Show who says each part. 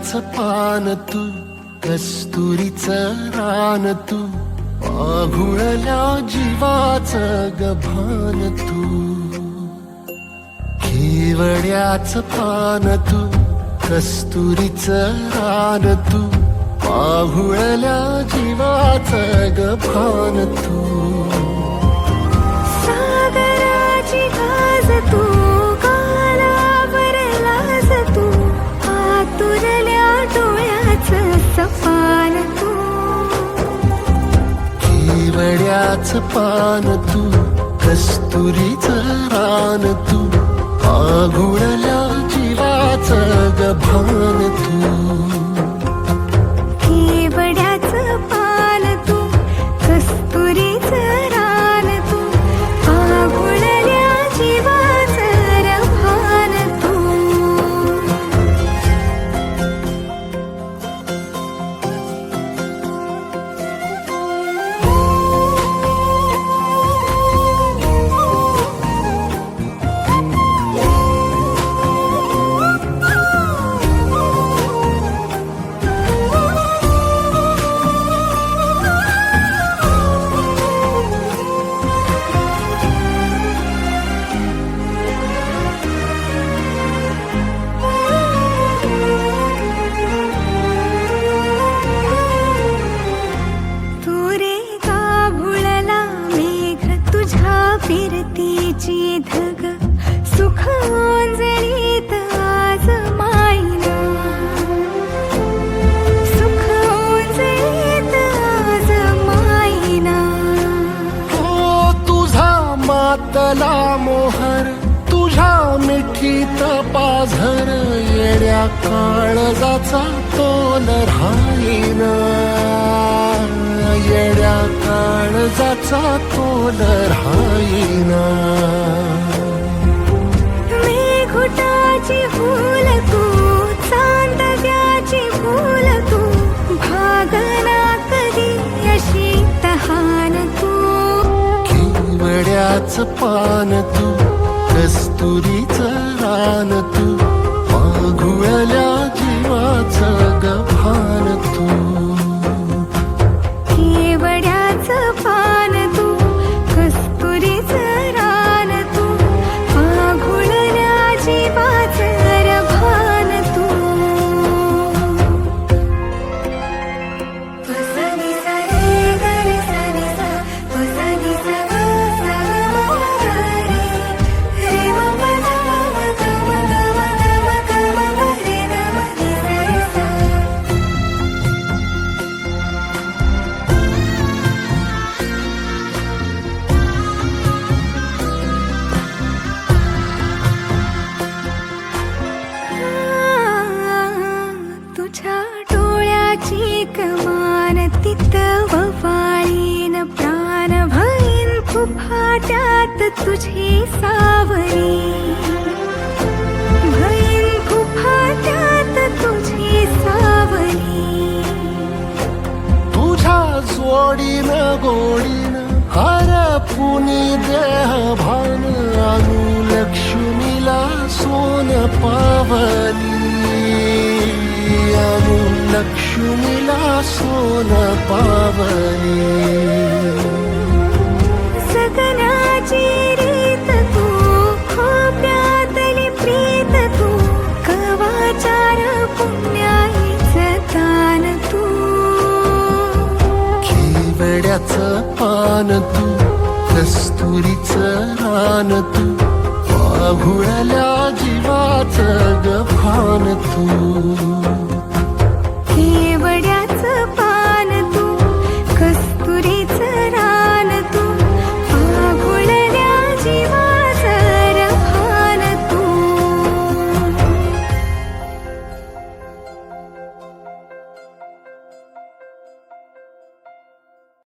Speaker 1: केवड्याचं पान तू, कस्तुरीचं रान तू, आघुळल्या जीवाचं गभान तू. केवड्याचं पान तू, कस्तुरीचं रान तू, आघुळल्या जीवाचं गभान तू.
Speaker 2: सागराची गाज तू, कालावर लाज तू, आतुरल्या डोळ्याचं सपान तू.
Speaker 1: केवड्याचं पान तू, कस्तुरीचं रान तू, आघुळल्या जीवाचं गभान तू.
Speaker 2: केवड्याचं पान तू, कस्तुरीचं रान तू, आघुळल्या जीवाचं रभान तू. फिरतीची धग सुख ओंजळीत आज मायना, सुख ओंजळीत आज मायना.
Speaker 1: हो तुझा मातला मोहर, तुझ्या मिठीत पाझर, येड्या काळजाचा तोल राहीना, येड्या काळजाचा तोल राहीना.
Speaker 2: मेघुटाची फूल तू, चांदण्याची फूल तू, भागना कधी अशी तहान तू.
Speaker 1: केवड्याचं पान तू, कस्तुरीचं रान तू, आघुळल्या जीवाचं गभान तू.
Speaker 2: केवड्याचं पान तू, कस्तुरीचं रान तू, आघुळल्या जीवाचं रभान तू. पसनी सा रे ग रे सा रे सा, पसनी सा ग सा ग रे, रे म प ध म ग म ग म ग म ग म ग रे ग म रे सा रे सा. तुझ्या डोळ्याची कमान तित ववाळीन, प्राण भईन फुफाट्यात तुझी सावली, भईन फुफाट्यात तुझी सावली.
Speaker 1: तुझ्या जोडीनं गोडीनं हरपुनी देह भान, अनुलक्ष्मीला सोन पावली, अनुलक्ष्मीला सोन पावली.
Speaker 2: सगनाची रीत तू, खोप्यातली प्रीत तू, कवाचार पुण्याईचं दान तू.
Speaker 1: केवड्याचं पान तू, कस्तुरीचं रान तू, आघुळल्या जीवाचं गभान तू.